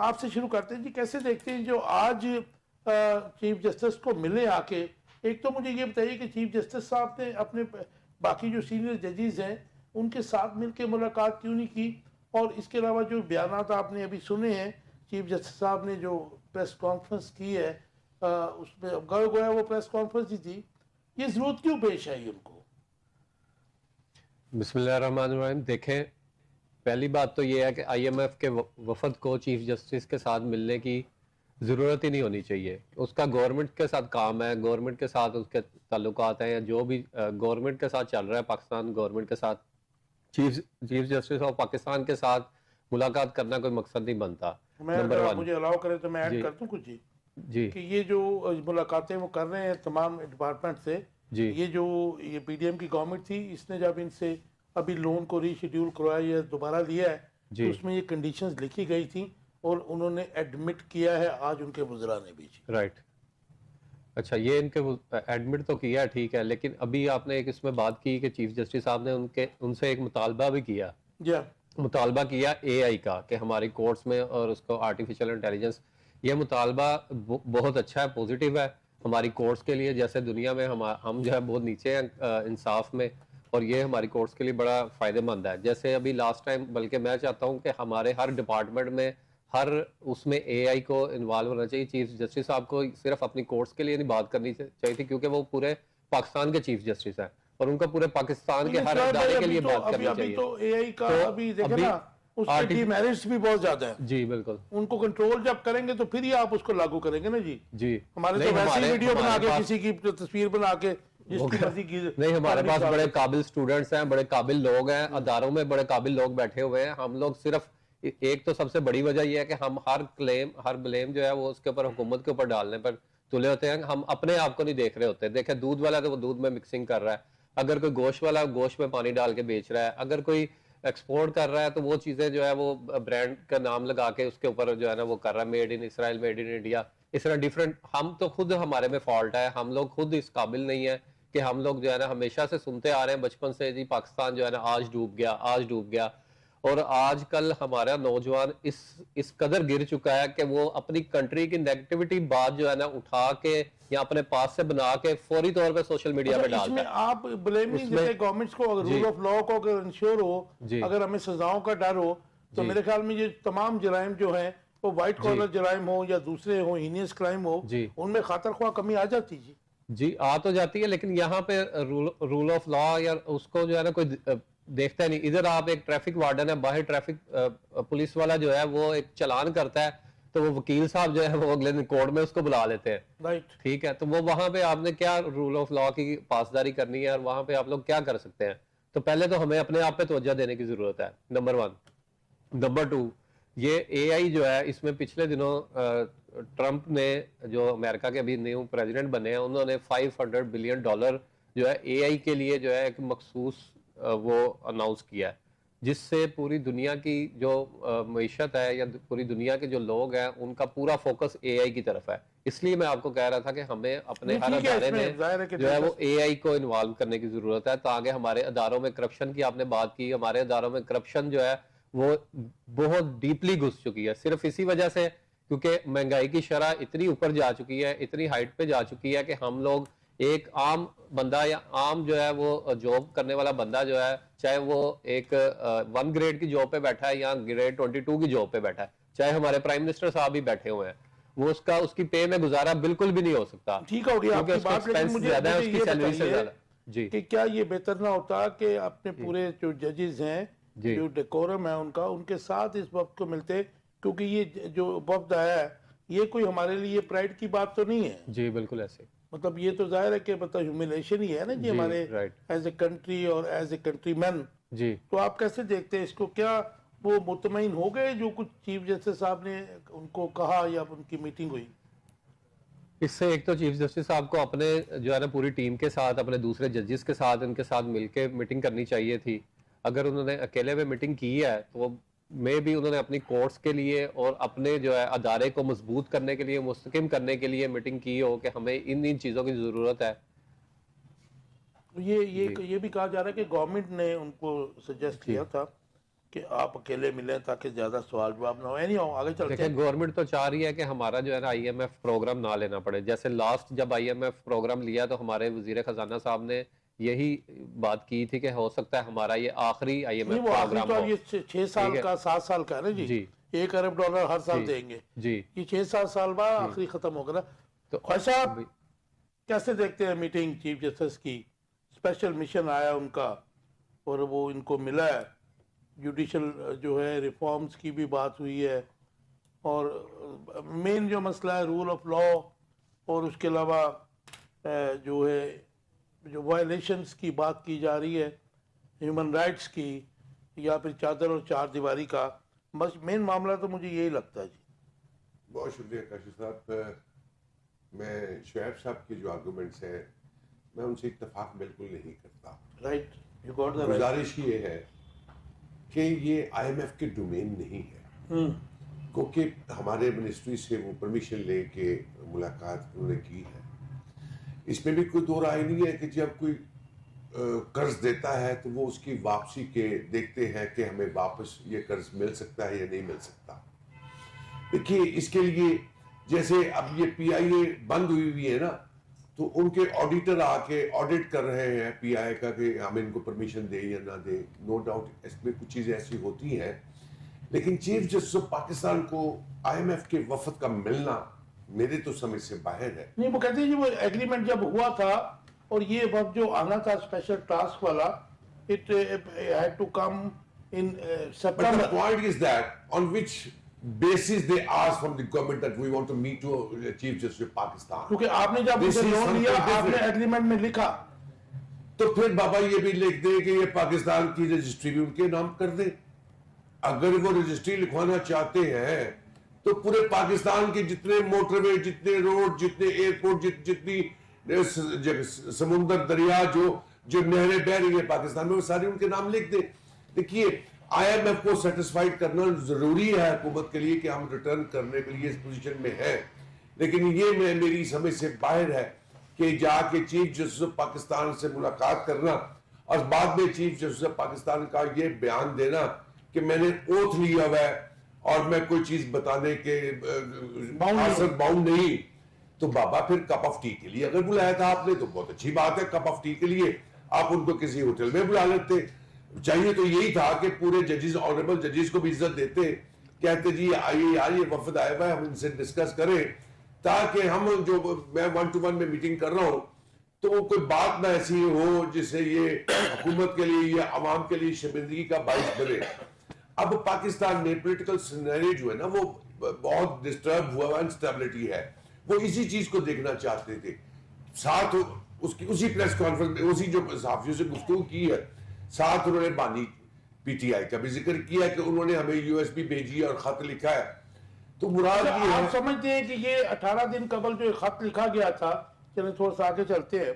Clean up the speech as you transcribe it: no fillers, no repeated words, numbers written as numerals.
آپ سے شروع کرتے ہیں جی. کیسے دیکھتے ہیں جو آج چیف جسٹس کو ملے آ کے؟ ایک تو مجھے یہ بتائیے کہ چیف جسٹس صاحب نے اپنے باقی جو سینئر ججز ہیں ان کے ساتھ مل کے ملاقات کیوں نہیں کی؟ اور اس کے علاوہ جو بیانات آپ نے ابھی سنے ہیں چیف جسٹس صاحب نے جو پریس کانفرنس کی ہے اس میں گویا وہ پریس کانفرنس ہی تھی، یہ ضرورت کیوں پیش آئی ان کو؟ بسم اللہ الرحمن الرحیم. دیکھیں، پہلی بات تو یہ ہے کہ آئی ایم ایف کے وفد کو چیف جسٹس کے ساتھ ملنے کی ضرورت ہی نہیں ہونی چاہیے. اس کا گورنمنٹ کے ساتھ کام ہے، گورنمنٹ کے ساتھ اس کے تعلقات ہیں، یا جو بھی گورنمنٹ کے ساتھ چل رہا ہے پاکستان گورنمنٹ کے ساتھ، چیف جسٹس آف پاکستان کے ساتھ ملاقات کرنا کوئی مقصد نہیں بنتا. Number one. مجھے الاؤ کرے تو میں ایڈ کر دوں کچھ جی کہ یہ جو ملاقاتیں وہ کر رہے ہیں تمام ڈپارٹمنٹ سے، جی یہ پی ڈی ایم کی گورنمنٹ تھی، اس نے جب ان سے ابھی لون کو ری شیڈیول کروایا یا دوبارہ لیا ہے تو اس میں یہ کنڈیشنز لکھی گئی تھیں اور انہوں نے ایڈمٹ کیا ہے آج ان کے وزراء نے بھی. رائٹ. اچھا، یہ ان کے ایڈمٹ تو کیا ہے، ٹھیک ہے، لیکن ابھی آپ نے ایک اس میں بات کی کہ چیف جسٹس صاحب نے ان سے ایک مطالبہ بھی کیا. مطالبہ کیا اے آئی کا کہ ہماری کورٹس میں اور اس کو آرٹیفیشل انٹیلیجنس. یہ مطالبہ بہت اچھا ہے، پوزیٹیو ہے ہماری کورٹس کے لیے. جیسے دنیا میں ہم جو ہے بہت نیچے ہیں انصاف میں، اور یہ ہماری کورٹس کے لیے بڑا فائدہ مند ہے. جیسے ابھی لاسٹ ٹائم، بلکہ میں چاہتا ہوں کہ ہمارے ہر ڈپارٹمنٹ میں ہر اس میں اے آئی کو انوالو ہونا چاہیے. چیف جسٹس صاحب کو صرف اپنی کورٹس کے لیے نہیں بات کرنی چاہیے تھی، کیونکہ وہ پورے پاکستان کے چیف جسٹس ہیں اور ان کو پورے پاکستان کے ہر ادارے کے لیے بات کرنی چاہیے. ابھی تو اے آئی کا ابھی دیکھیں نا اس کے ڈی میرٹس بھی بہت زیادہ ہیں. جی بالکل. ان کو کنٹرول جب کریں گے تو پھر ہی آپ اس کو لاگو کریں گے نا. جی ہمارے تو ویسے ہی ویڈیو بنا کے کسی کی تصویر بنا کے جس کی مرضی کی. نہیں، ہمارے پاس بڑے قابل سٹوڈنٹس ہیں، بڑے قابل لوگ ہیں، اداروں میں بڑے قابل لوگ بیٹھے ہوئے ہیں. ہم لوگ صرف ایک تو سب سے بڑی وجہ یہ ہے کہ ہم ہر بلیم جو ہے وہ اس کے اوپر حکومت کے اوپر ڈالنے پر تلے ہوتے ہیں. ہم اپنے آپ کو نہیں دیکھ رہے ہوتے. دیکھیں، دودھ والا تو وہ دودھ میں مکسنگ کر رہا ہے، اگر کوئی گوشت والا گوشت میں پانی ڈال کے بیچ رہا ہے، اگر کوئی ایکسپورٹ کر رہا ہے تو وہ چیزیں جو ہے وہ برانڈ کا نام لگا کے اس کے اوپر جو ہے نا وہ کر رہا ہے، made in Israel, made in India, اس طرح ڈیفرنٹ. ہم تو خود ہمارے میں فالٹ ہے، ہم لوگ خود اس قابل نہیں ہیں کہ ہم لوگ جو ہے نا ہمیشہ سے سنتے آ رہے ہیں بچپن سے، جی پاکستان جو ہے نا آج ڈوب گیا، آج ڈوب گیا. اور آج کل ہمارا نوجوان اس قدر گر چکا ہے کہ وہ اپنی کنٹری کی نیگیٹیوٹی بات جو ہے نا اٹھا کے یا اپنے پاس سے بنا کے فوری طور پہ سوشل میڈیا پہ ڈالتا ہے. اس میں آپ بلیم نہیں دیتے گورنمنٹس کو؟ اگر رول آف لا کو اگر انشور ہو، اگر ہمیں سزاؤں کا ڈر ہو، تو میرے خیال میں یہ تمام جرائم جو ہیں وہ وائٹ کالر جرائم ہو یا دوسرے ہوں، ہینیس کرائم ہو، ان میں خاطر خواہ کمی آ جاتی. جی آ تو جاتی ہے، لیکن یہاں پہ رول آف لا یا اس کو جو ہے نا کوئی دیکھتا ہے نہیں. ادھر آپ ایک ٹریفک وارڈن ہے، باہر ٹریفک پولیس والا جو ہے وہ ایک چلان کرتا ہے تو وہ وکیل صاحب جو ہے وہ اگلے دن کورٹ میں اس کو بلا لیتے ہیں. ٹھیک ہے، تو وہ وہاں پہ آپ نے کیا رول آف لا کی پاسداری کرنی ہے اور وہاں پہ آپ لوگ کیا کر سکتے ہیں؟ تو پہلے تو ہمیں اپنے آپ پہ توجہ دینے کی ضرورت ہے، نمبر 1. نمبر 2، یہ اے آئی جو ہے اس میں پچھلے دنوں ٹرمپ نے، جو امریکہ کے ابھی نیو پریزیڈنٹ بنے ہیں، انہوں نے $500 بلین جو ہے اے آئی کے لیے جو ہے ایک مخصوص وہ اناؤنس کیا ہے، جس سے پوری دنیا کی جو معیشت ہے یا پوری دنیا کے جو لوگ ہیں ان کا پورا فوکس اے آئی کی طرف ہے. اس لیے میں آپ کو کہہ رہا تھا کہ ہمیں اپنے ہر ادارے میں جو ہے وہ اے آئی کو انوالو کرنے کی ضرورت ہے، تاکہ ہمارے اداروں میں کرپشن کی آپ نے بات کی، ہمارے اداروں میں کرپشن جو ہے وہ بہت ڈیپلی گھس چکی ہے، صرف اسی وجہ سے کیونکہ مہنگائی کی شرح اتنی اوپر جا چکی ہے، اتنی ہائٹ پہ جا چکی ہے کہ ہم لوگ ایک عام بندہ یا عام جو ہے وہ جاب کرنے والا بندہ جو ہے، چاہے وہ ایک 1 گریڈ کی جاب پہ بیٹھا ہے یا گریڈ 22 کی جاب پہ بیٹھا ہے، چاہے ہمارے پرائم منسٹر صاحب بھی بیٹھے ہوئے ہیں، وہ اس کی پے میں گزارا بالکل بھی نہیں ہو سکتا. ٹھیک ہو گیا آپ کی بات، لیکن مجھے یہ بتائیے جی کہ کیا یہ بہتر نہ ہوتا کہ اپنے پورے جو ججز ہیں، جو ڈیکورم ہے ان کے ساتھ اس وقت کو ملتے؟ کیونکہ یہ جو وفد ہے یہ کوئی ہمارے لیے پرائڈ کی بات تو نہیں ہے. جی بالکل ایسے، مطلب یہ تو ظاہر ہے کہ مطلب ہیوملیشن ہی ہے نا جی ہمارے ایز اے کنٹری اور ایز اے کنٹری مین. جی تو آپ کیسے دیکھتے ہیں اس کو؟ کیا وہ مطمئن ہو گئے جو کچھ چیف جسٹس صاحب نے ان کو کہا یا ان کی میٹنگ ہوئی؟ اس سے ایک تو چیف جسٹس صاحب کو اپنے جو ہے نا پوری ٹیم کے ساتھ، اپنے دوسرے ججز کے ساتھ، ان کے ساتھ مل کے میٹنگ کرنی چاہیے تھی. اگر انہوں نے اکیلے میں میٹنگ کی ہے تو میں بھی انہوں نے اپنی کورٹس کے لیے اور اپنے جو ہے ادارے کو مضبوط کرنے کے لیے، مستحکم کرنے کے لیے میٹنگ کی ہو کہ ہمیں ان چیزوں کی ضرورت ہے. یہ بھی کہا جا رہا ہے کہ گورنمنٹ نے ان کو سجیسٹ کیا تھا کہ آپ اکیلے ملیں تاکہ زیادہ سوال جواب نہ ہو. آگے چلتے دیکھیں ہیں. گورنمنٹ تو چاہ رہی ہے کہ ہمارا جو ہے نا آئی ایم ایف پروگرام نہ لینا پڑے. جیسے لاسٹ جب آئی ایم ایف پروگرام لیا تو ہمارے وزیر خزانہ صاحب نے یہی بات کی تھی کہ ہو سکتا ہے ہمارا یہ آخری آئی ایم ایف وہ آخری پروگرام تو ہو. یہ 6 سال کا 7 سال کا ہے نا جی, $1 ارب ہر سال دیں گے جی یہ 6-7 سال بعد آخری ختم ہوگا نا. تو خواجہ صاحب کیسے دیکھتے ہیں میٹنگ چیف جسٹس کی؟ اسپیشل مشن آیا ان کا اور وہ ان کو ملا ہے, جوڈیشل جو ہے ریفارمز کی بھی بات ہوئی ہے, اور مین جو مسئلہ ہے رول آف لا, اور اس کے علاوہ جو ہے جو وائلیشنز کی بات کی جا رہی ہے ہیومن رائٹس کی, یا پھر چادر اور چار دیواری کا. بس مین معاملہ تو مجھے یہی لگتا ہے جی. بہت شکریہ کاشف صاحب. میں شعیب صاحب کی جو آرگومنٹس ہیں میں ان سے اتفاق بالکل نہیں کرتا. Right, you got the right. گزارش یہ ہے کہ یہ آئی ایم ایف کے ڈومین نہیں ہے, کیونکہ ہمارے منسٹری سے وہ پرمیشن لے کے ملاقات انہوں نے کی ہے. اس میں بھی کوئی دو رائے نہیں ہے کہ جب کوئی قرض دیتا ہے تو وہ اس کی واپسی کے دیکھتے ہیں کہ ہمیں واپس یہ قرض مل سکتا ہے یا نہیں مل سکتا. دیکھیے اس کے لیے جیسے اب یہ پی آئی اے بند ہوئی ہے نا, تو ان کے آڈیٹر آ کے آڈٹ کر رہے ہیں پی آئی اے کا کہ ہم ان کو پرمیشن دیں یا نہ دیں. نو ڈاؤٹ اس میں کچھ چیزیں ایسی ہوتی ہیں, لیکن چیف جسٹس آف پاکستان کو آئی ایم ایف کے وفد کا ملنا میرے تو سمجھ سے باہر ہے. نہیں, وہ کہتے ہیں جی وہ ایگریمنٹ جب ہوا تھا اور یہ وقت جو آنا تھا اسپیشل ٹاسک والا, it had to come in But September. the point is that on which basis they asked from the government that we want to meet to Chief Justice of Pakistan. کیونکہ آپ نے جب This اسے is loan something لیا آپ نے different. Agreement میں لکھا, تو پھر بابا یہ بھی لکھ دے کہ یہ پاکستان کی رجسٹری بھی ان کے نام کر دے. اگر وہ رجسٹری لکھوانا چاہتے ہیں تو پورے پاکستان کے جتنے موٹر وے, جتنے روڈ, جتنے ایئرپورٹ, جتنی سمندر, دریا, جو نہریں بہ رہی ہیں پاکستان میں, وہ ساری ان کے نام لکھ دیں. دیکھیے آئی ایم ایف کو سیٹسفائیڈ کرنا ضروری ہے حکومت کے لیے کہ ہم ریٹرن کرنے کے لیے اس پوزیشن میں ہیں, لیکن یہ میری سمجھ سے باہر ہے کہ جا کے چیف جسٹس آف پاکستان سے ملاقات کرنا اور بعد میں چیف جسٹس آف پاکستان کا یہ بیان دینا کہ میں نے اوتھ لیا ہوا ہے اور میں کوئی چیز بتانے کے باؤنڈ نہیں. تو بابا پھر کپ آف ٹی کے لیے اگر بلایا تھا آپ نے تو بہت اچھی بات ہے, کپ آف ٹی کے لیے آپ ان کو کسی ہوٹل میں بلا لیتے. چاہیے تو یہی تھا کہ پورے ججز, آنریبل ججز کو بھی عزت دیتے, کہتے جی آئیے یار یہ وفد آیا ہوا ہے, ہم ان سے ڈسکس کریں, تاکہ ہم جو میں 1-to-1 میں میٹنگ کر رہا ہوں تو وہ کوئی بات نہ ایسی ہو جس سے یہ حکومت کے لیے یا عوام کے لیے شرمندگی کا باعث بنے. اب پاکستان میں پولیٹیکل سینیریو جو ہے نا وہ بہت ڈسٹرب ہوا, انسٹیبلٹی ہے, وہ اسی چیز کو دیکھنا چاہتے تھے. ساتھ اس کی اسی پریس کانفرنس میں اسی جو صحافیوں سے گفتگو کی ہے, ساتھ انہوں نے بانی پی ٹی آئی کا بھی ذکر کیا کہ انہوں نے ہمیں یو ایس بی بھیجی اور خط لکھا ہے. تو مراد یہ ہے آپ سمجھتے ہیں کہ یہ 18 دن قبل جو خط لکھا گیا تھا, چلیں تھوڑا سا آگے چلتے ہیں,